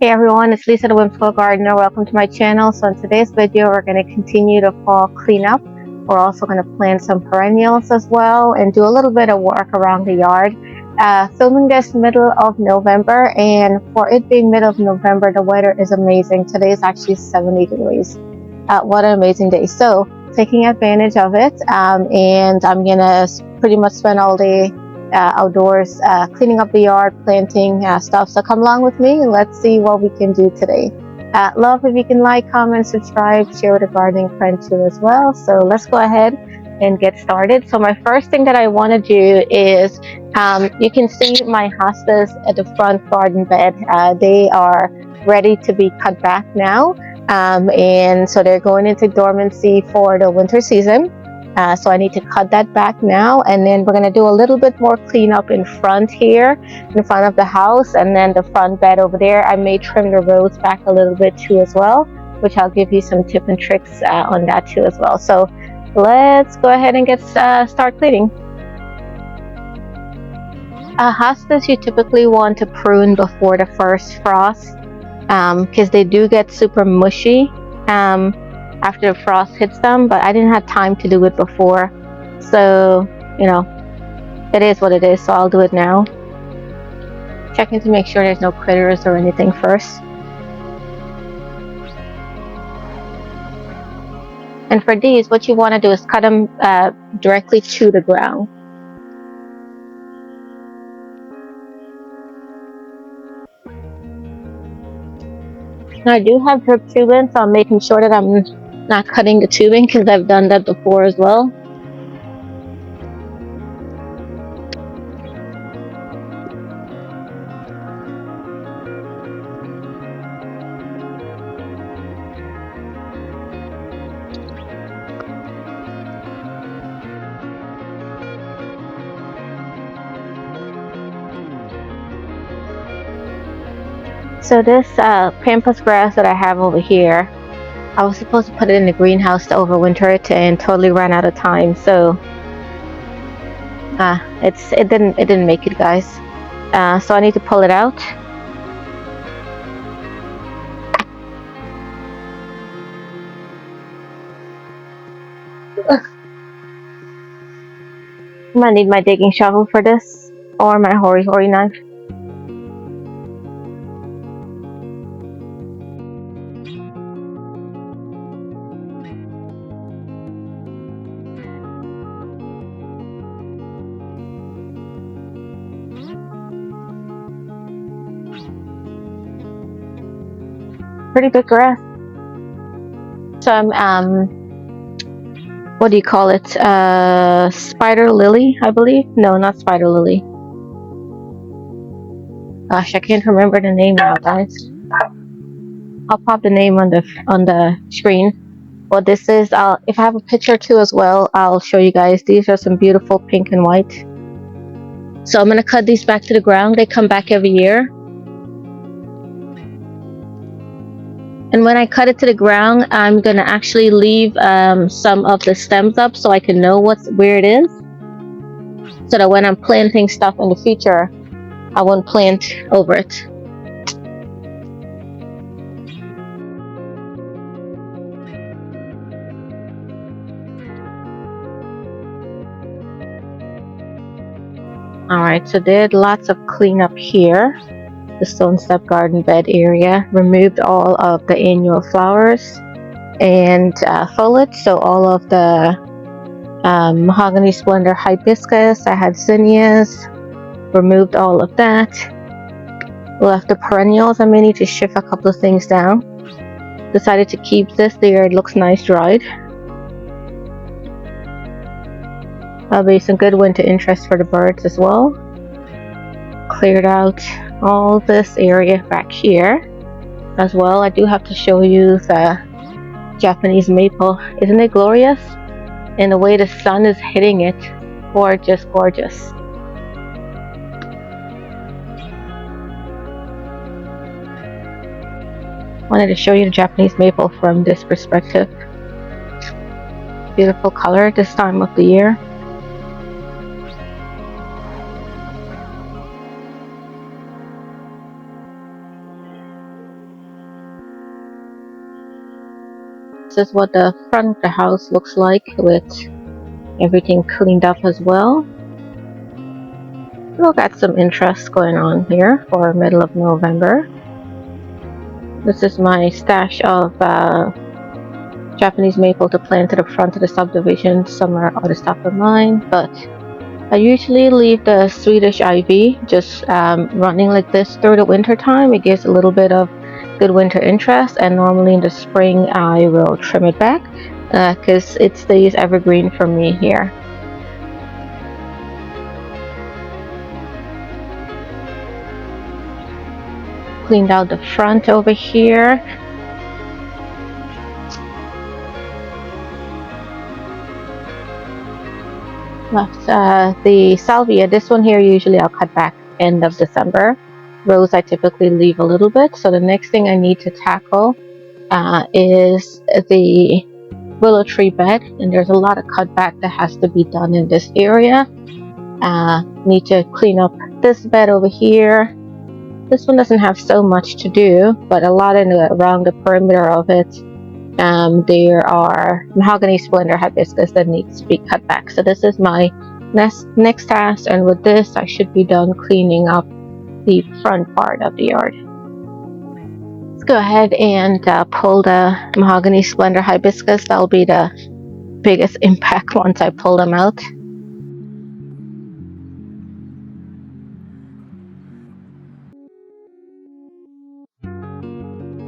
Hey everyone, it's Lisa the Whimsical Gardener. Welcome to my channel. So in today's video, we're going to continue the fall cleanup. We're also going to plant some perennials as well and do a little bit of work around the yard. Filming this middle of November, and for it being middle of November, the weather is amazing. Today is actually 70 degrees. What an amazing day. So taking advantage of it, and I'm going to pretty much spend all day outdoors, cleaning up the yard, planting stuff. So come along with me and let's see what we can do today. Love if you can like, comment, subscribe, share with a gardening friend too as well. So let's go ahead and get started. So my first thing that I want to do is, you can see my hostas at the front garden bed. They are ready to be cut back now, and so they're going into dormancy for the winter season. So I need to cut that back now, and then we're going to do a little bit more cleanup in front here, in front of the house, and then the front bed over there. I may trim the rows back a little bit too as well, which I'll give you some tips and tricks on that too as well. So let's go ahead and get start cleaning. Hostas you typically want to prune before the first frost, because they do get super mushy after the frost hits them, but I didn't have time to do it before, so you know, it is what it is. So I'll do it now, checking to make sure there's no critters or anything first. And for these, what you want to do is cut them directly to the ground. Now I do have drip tubing, so I'm making sure that I'm not cutting the tubing, because I've done that before as well. So this pampas grass that I have over here, I was supposed to put it in the greenhouse to overwinter it, and totally ran out of time. So it didn't make it, guys. So I need to pull it out. I might need my digging shovel for this, or my hori knife. Pretty big grass. So I'm what do you call it? Spider lily, I believe. No, not spider lily. Gosh, I can't remember the name now, guys. I'll pop the name on the screen. What this is, if I have a picture too as well, I'll show you guys. These are some beautiful pink and white. So I'm gonna cut these back to the ground. They come back every year. And when I cut it to the ground, I'm gonna actually leave some of the stems up so I can know where it is, so that when I'm planting stuff in the future, I won't plant over it. Alright, so did lots of cleanup here. The stone step garden bed area, removed all of the annual flowers and foliage. So all of the Mahogany Splendor hibiscus, I had zinnias, removed all of that. Left the perennials. I may need to shift a couple of things down. Decided to keep this there. It looks nice dried. That'll be some good winter interest for the birds as well. Cleared out all this area back here as well. I do have to show you the Japanese maple. Isn't it glorious? And the way the sun is hitting it, gorgeous, gorgeous. Wanted to show you the Japanese maple from this perspective. Beautiful color this time of the year. This is what the front of the house looks like with everything cleaned up as well. We've got some interest going on here for middle of November. This is my stash of Japanese maple to plant to the front of the subdivision. Some are other stuff of mine, but I usually leave the Swedish ivy just running like this through the winter time. It gives a little bit of good winter interest, and normally in the spring I will trim it back because it stays evergreen for me here. Cleaned out the front over here. Left the salvia. This one here usually I'll cut back end of December. Rose I typically leave a little bit. So the next thing I need to tackle is the willow tree bed, and there's a lot of cutback that has to be done in this area. Need to clean up this bed over here. This one doesn't have so much to do, but a lot around the perimeter of it. There are Mahogany Splendor hibiscus that needs to be cut back. So this is my next task, and with this I should be done cleaning up the front part of the yard. Let's go ahead and pull the Mahogany Splendor hibiscus. That'll be the biggest impact once I pull them out.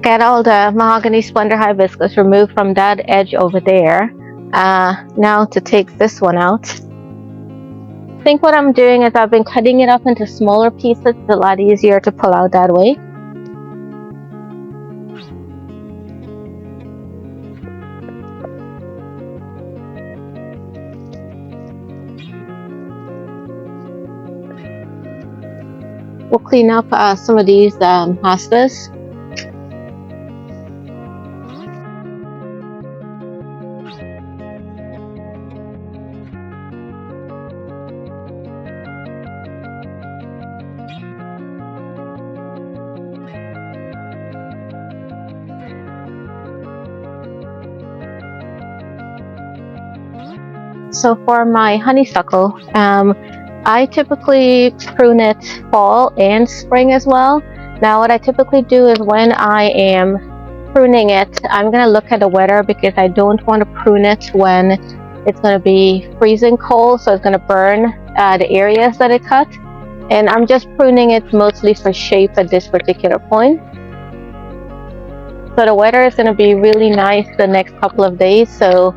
Get all the Mahogany Splendor hibiscus removed from that edge over there. Now to take this one out. I think what I'm doing is I've been cutting it up into smaller pieces. It's a lot easier to pull out that way. We'll clean up some of these hostas. So for my honeysuckle, I typically prune it fall and spring as well. Now what I typically do is when I am pruning it, I'm going to look at the weather because I don't want to prune it when it's going to be freezing cold, so it's going to burn the areas that it cut. And I'm just pruning it mostly for shape at this particular point. So the weather is going to be really nice the next couple of days, so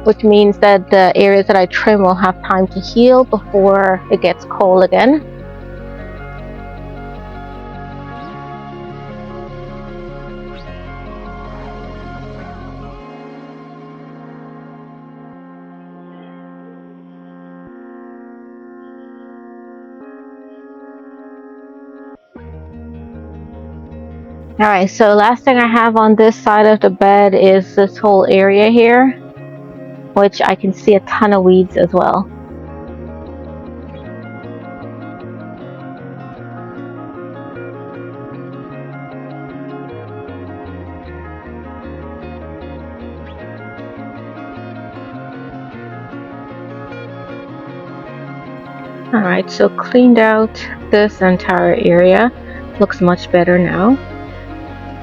which means that the areas that I trim will have time to heal before it gets cold again. Alright, so last thing I have on this side of the bed is this whole area here, which I can see a ton of weeds as well. Alright, so cleaned out this entire area. Looks much better now.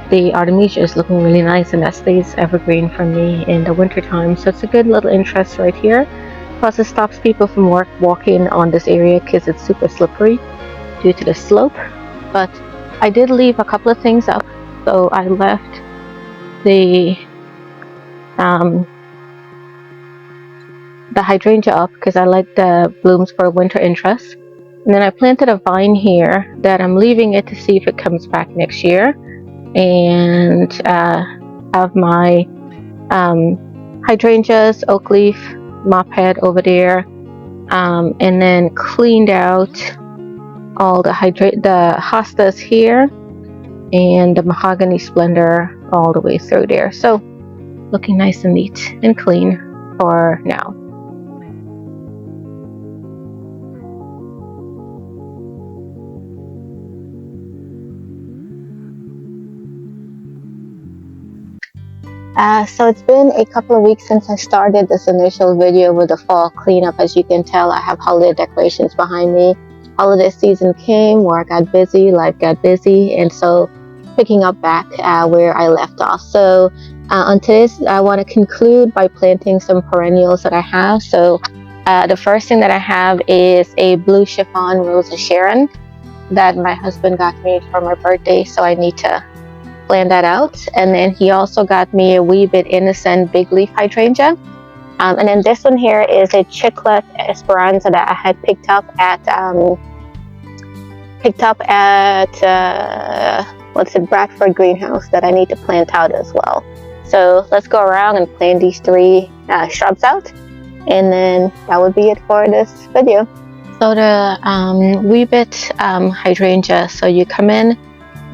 The artemisia is looking really nice, and that stays evergreen for me in the winter time, so it's a good little interest right here. Plus it stops people from walking on this area because it's super slippery due to the slope. But I did leave a couple of things up. So I left the hydrangea up because I like the blooms for winter interest. And then I planted a vine here that I'm leaving it to see if it comes back next year. And have my hydrangeas, oak leaf, mop head over there, and then cleaned out all the hostas here and the Mahogany Splendor all the way through there. So looking nice and neat and clean for now. So it's been a couple of weeks since I started this initial video with the fall cleanup. As you can tell, I have holiday decorations behind me. Holiday season came, work got busy, life got busy, and so picking up back where I left off. So on today's, I want to conclude by planting some perennials that I have. So the first thing that I have is a blue chiffon rose of Sharon that my husband got me for my birthday, so I need to plan that out. And then he also got me a wee bit innocent big leaf hydrangea. And then this one here is a Chickett Esperanza that I had picked up at Bradford greenhouse that I need to plant out as well. So let's go around and plant these three shrubs out, and then that would be it for this video. So the wee bit hydrangea, so you come in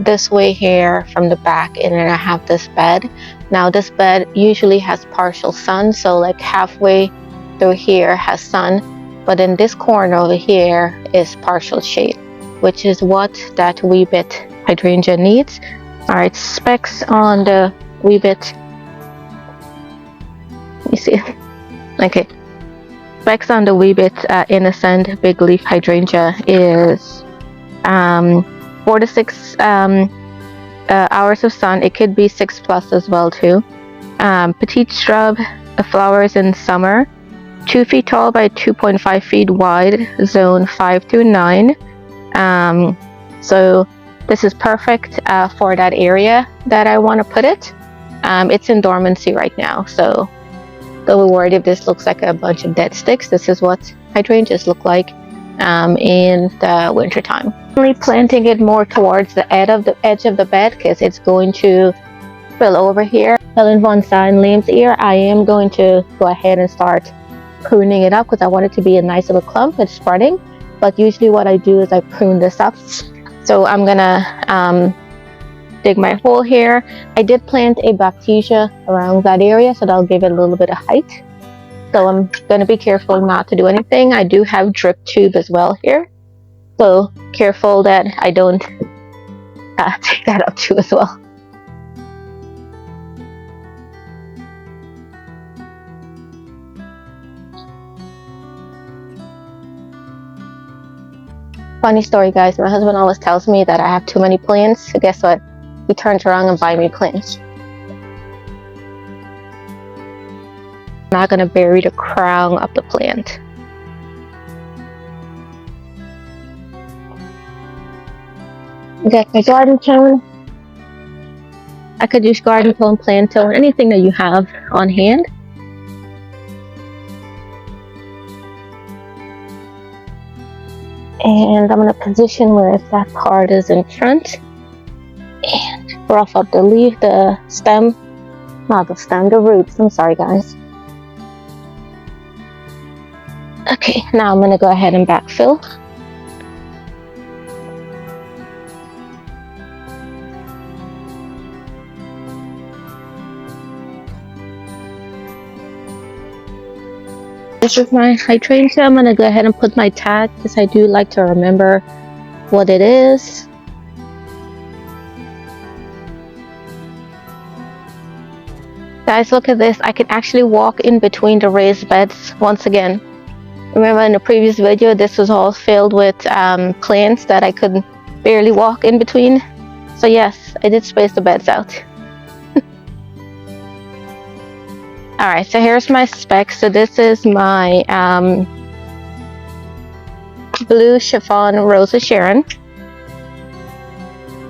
this way here from the back, and then I have this bed. Now this bed usually has partial sun, so like halfway through here has sun, but in this corner over here is partial shade, which is what that wee bit hydrangea needs. All right, specs on the wee bit. Let me see. Okay, specs on the wee bit innocent big leaf hydrangea is 4 to 6 hours of sun. It could be 6+ as well too. Petite shrub, flowers in summer, 2 feet tall by 2.5 feet wide, zone 5 through 9. So this is perfect for that area that I want to put it. It's in dormancy right now, so don't be worried if this looks like a bunch of dead sticks. This is what hydrangeas look like in the winter time. I'm planting it more towards the edge of the bed because it's going to spill over here. Helen von Stein lamb's ear, I am going to go ahead and start pruning it up because I want it to be a nice little clump. It's spreading, but usually what I do is I prune this up. So I'm gonna dig my hole here. I did plant a baptisia around that area, so that'll give it a little bit of height. So I'm going to be careful not to do anything. I do have drip tube as well here, so careful that I don't take that up too as well. Funny story, guys. My husband always tells me that I have too many plants. So guess what? He turns around and buys me plants. I'm not going to bury the crown of the plant. Got my garden tone. I could use garden tone, plant tone, anything that you have on hand. And I'm going to position where that part is in front and rough up the leaf, the stem, not the stem, the roots. I'm sorry, guys. Okay, now I'm going to go ahead and backfill. This is my hydrangea. I'm going to go ahead and put my tag because I do like to remember what it is. Guys, look at this. I can actually walk in between the raised beds once again. Remember in the previous video, this was all filled with plants that I could barely walk in between. So yes, I did space the beds out. Alright, so here's my specs. So this is my blue chiffon rose of Sharon.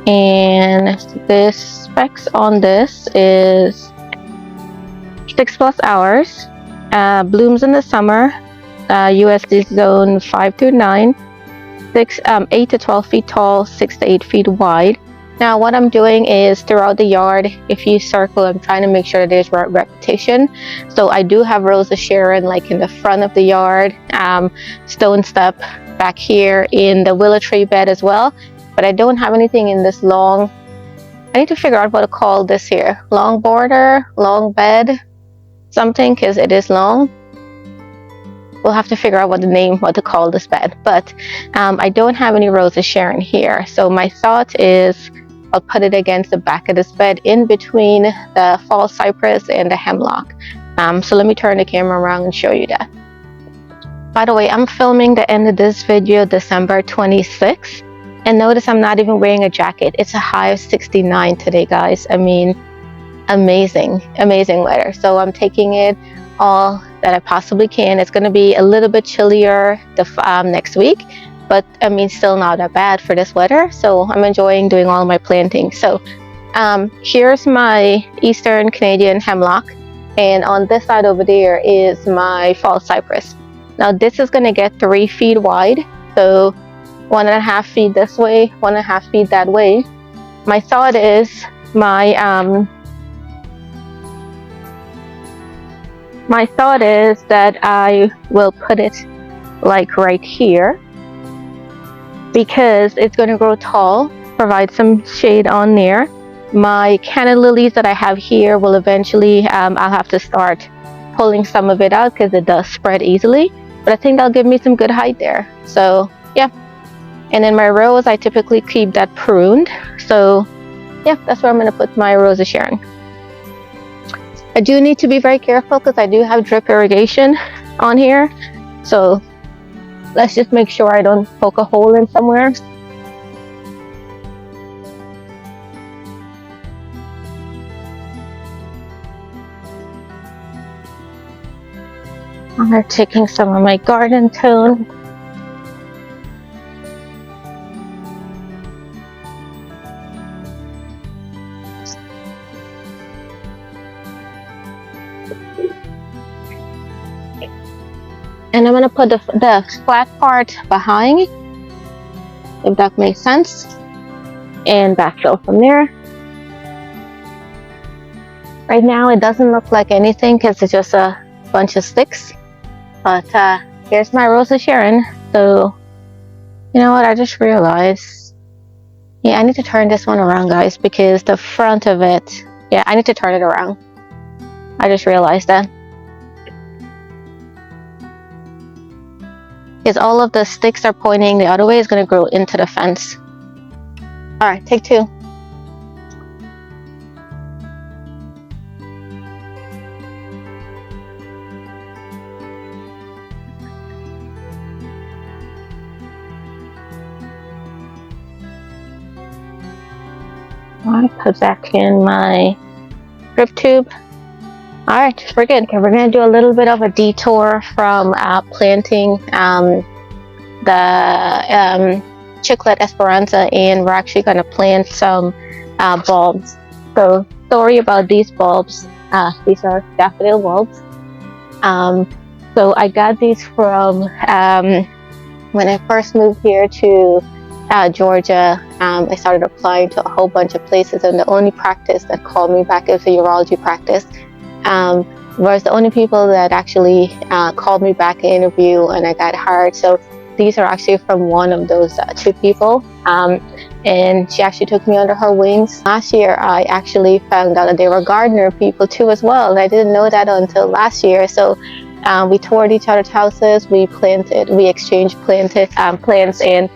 And this specs on this is 6+ hours. Blooms in the summer. USD zone 5 through 9. 8 to 12 feet tall, 6 to 8 feet wide. Now what I'm doing is throughout the yard, if you circle, I'm trying to make sure that there's repetition. So I do have Rose of Sharon like in the front of the yard, stone step back here in the willow tree bed as well. But I don't have anything in this long, I need to figure out what to call this here. Long border, long bed, something, because it is long. We'll have to figure out what to call this bed. But I don't have any Rose of Sharon here. So my thought is I'll put it against the back of this bed in between the fall cypress and the hemlock. So let me turn the camera around and show you that. By the way, I'm filming the end of this video December 26th, and notice I'm not even wearing a jacket. It's a high of 69 today, guys. I mean, amazing weather. So I'm taking it all that I possibly can. It's going to be a little bit chillier next week, but I mean, still not that bad for this weather. So I'm enjoying doing all my planting. So here's my Eastern Canadian hemlock, and on this side over there is my fall cypress. Now this is going to get 3 feet wide, so 1.5 feet this way, 1.5 feet that way. My thought is that I will put it like right here, because it's going to grow tall, provide some shade on there. My canna lilies that I have here will eventually, I'll have to start pulling some of it out because it does spread easily, but I think that'll give me some good height there. So yeah, and then my rose, I typically keep that pruned. So yeah, that's where I'm going to put my Rose of Sharon. I do need to be very careful because I do have drip irrigation on here, so let's just make sure I don't poke a hole in somewhere. I'm taking some of my garden tone. And I'm going to put the flat part behind, if that makes sense, and backfill from there. Right now it doesn't look like anything because it's just a bunch of sticks, but here's my Rose of Sharon. So you know what, I just realized, yeah, I need to turn this one around, guys, because the front of it, yeah, I need to turn it around. I just realized that. Because all of the sticks are pointing the other way, is going to grow into the fence. Alright, take 2. I'll put back in my drip tube. Alright, we're good. Okay, we're going to do a little bit of a detour from planting the Chickett Esperanza, and we're actually going to plant some bulbs. So, story about these bulbs, these are daffodil bulbs. So I got these from when I first moved here to Georgia. I started applying to a whole bunch of places, and the only practice that called me back is a urology practice. Was the only people that actually called me back in interview, and I got hired. So these are actually from one of those 2 people, and she actually took me under her wings. Last year I actually found out that they were gardener people too as well, and I didn't know that until last year. So we toured each other's houses, we exchanged plants, and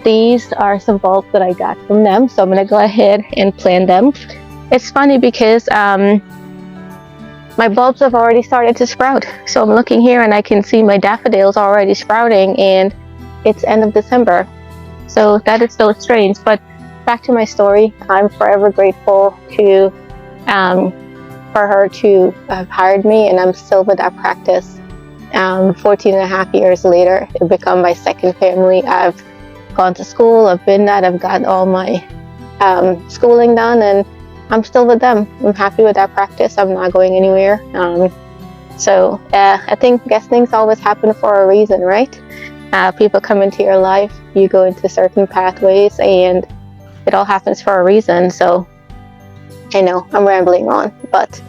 these are some bulbs that I got from them. So I'm going to go ahead and plant them. It's funny because my bulbs have already started to sprout. So I'm looking here and I can see my daffodils already sprouting, and it's end of December. So that is so strange. But back to my story, I'm forever grateful to for her to have hired me, and I'm still with that practice. 14.5 years later, it become my second family. I've gone to school, I've got all my schooling done, and I'm still with them. I'm happy with that practice. I'm not going anywhere. So I guess things always happen for a reason, right? People come into your life, you go into certain pathways, and it all happens for a reason. So I know I'm rambling on, but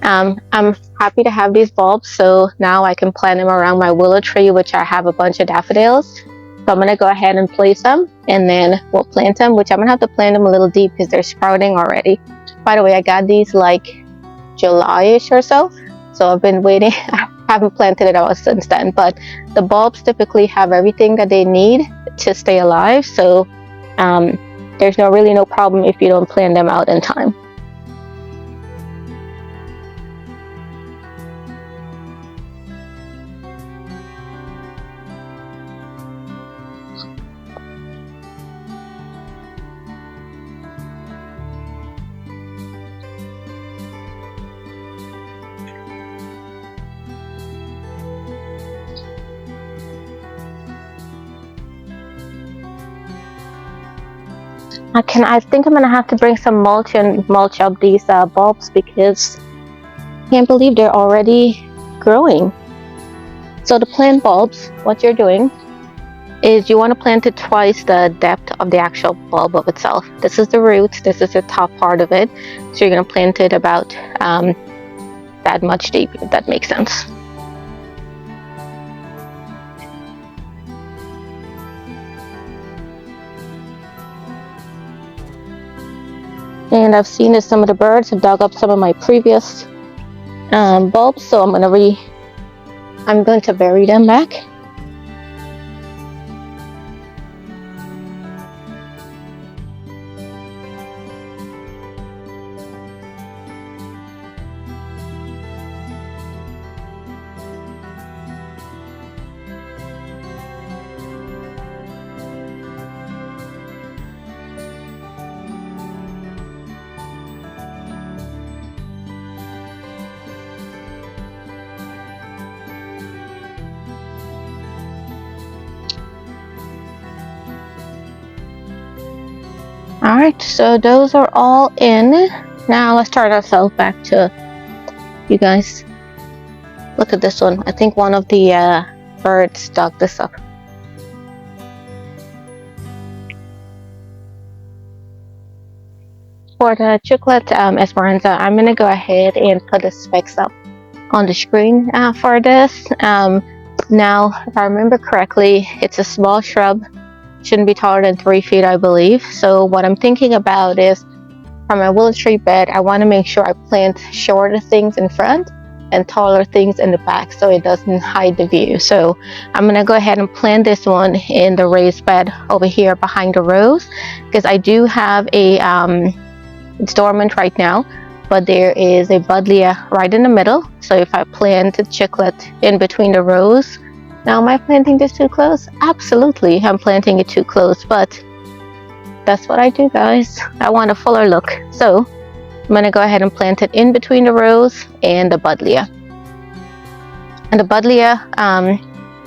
I'm happy to have these bulbs. So now I can plant them around my willow tree, which I have a bunch of daffodils. So I'm going to go ahead and place them, and then we'll plant them, which I'm going to have to plant them a little deep because they're sprouting already. By the way, I got these like July-ish or so. So I've been waiting. I haven't planted it out since then, but the bulbs typically have everything that they need to stay alive. So there's really no problem if you don't plan them out in time. I think I'm gonna have to bring some mulch and mulch up these bulbs, because I can't believe they're already growing. So to plant bulbs, what you're doing is you want to plant it twice the depth of the actual bulb of itself. This is the root, this is the top part of it. So you're gonna plant it about that much deep, if that makes sense. And I've seen that some of the birds have dug up some of my previous bulbs, so I'm going to bury them back. Alright, so those are all in. Now let's turn ourselves back to you guys. Look at this one. I think one of the birds dug this up. For the Chickett Esperanza, I'm going to go ahead and put the specs up on the screen for this. Now, if I remember correctly, it's a small shrub. Shouldn't be taller than 3 feet, I believe. So what I'm thinking about is, for my willow tree bed, I want to make sure I plant shorter things in front and taller things in the back, so it doesn't hide the view. So I'm going to go ahead and plant this one in the raised bed over here behind the rose, because I do have a it's dormant right now, but there is a buddleia right in the middle. So if I plant the Chickett in between the rows, now am I planting this too close? Absolutely, I'm planting it too close, but that's what I do, guys. I want a fuller look. So I'm going to go ahead and plant it in between the rows and the buddleia. And the buddleia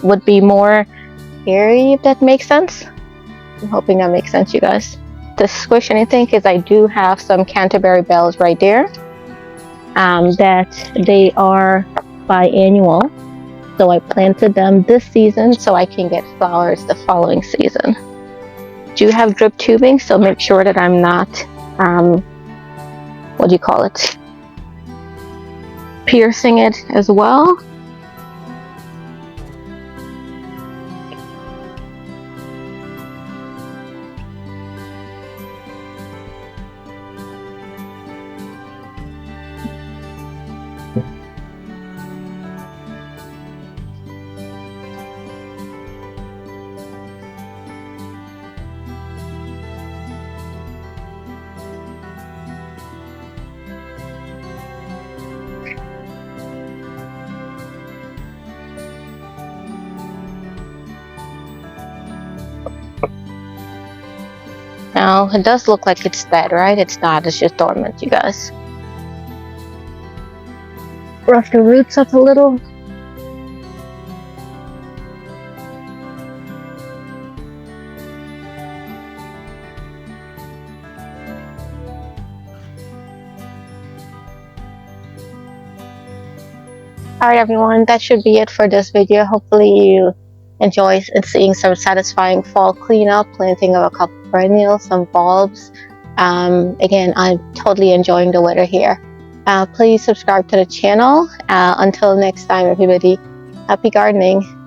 would be more hairy, if that makes sense. I'm hoping that makes sense, you guys. To squish anything, because I do have some Canterbury bells right there that they are biannual. So I planted them this season so I can get flowers the following season. Do have drip tubing, so make sure that I'm not, what do you call it, piercing it as well. Now, it does look like it's dead, right? It's not, it's just dormant, you guys. Rough the roots up a little. Alright everyone, that should be it for this video. Hopefully you enjoy seeing some satisfying fall cleanup, planting of a couple perennials, some bulbs. Again, I'm totally enjoying the weather here. Please subscribe to the channel. Until next time, everybody, happy gardening.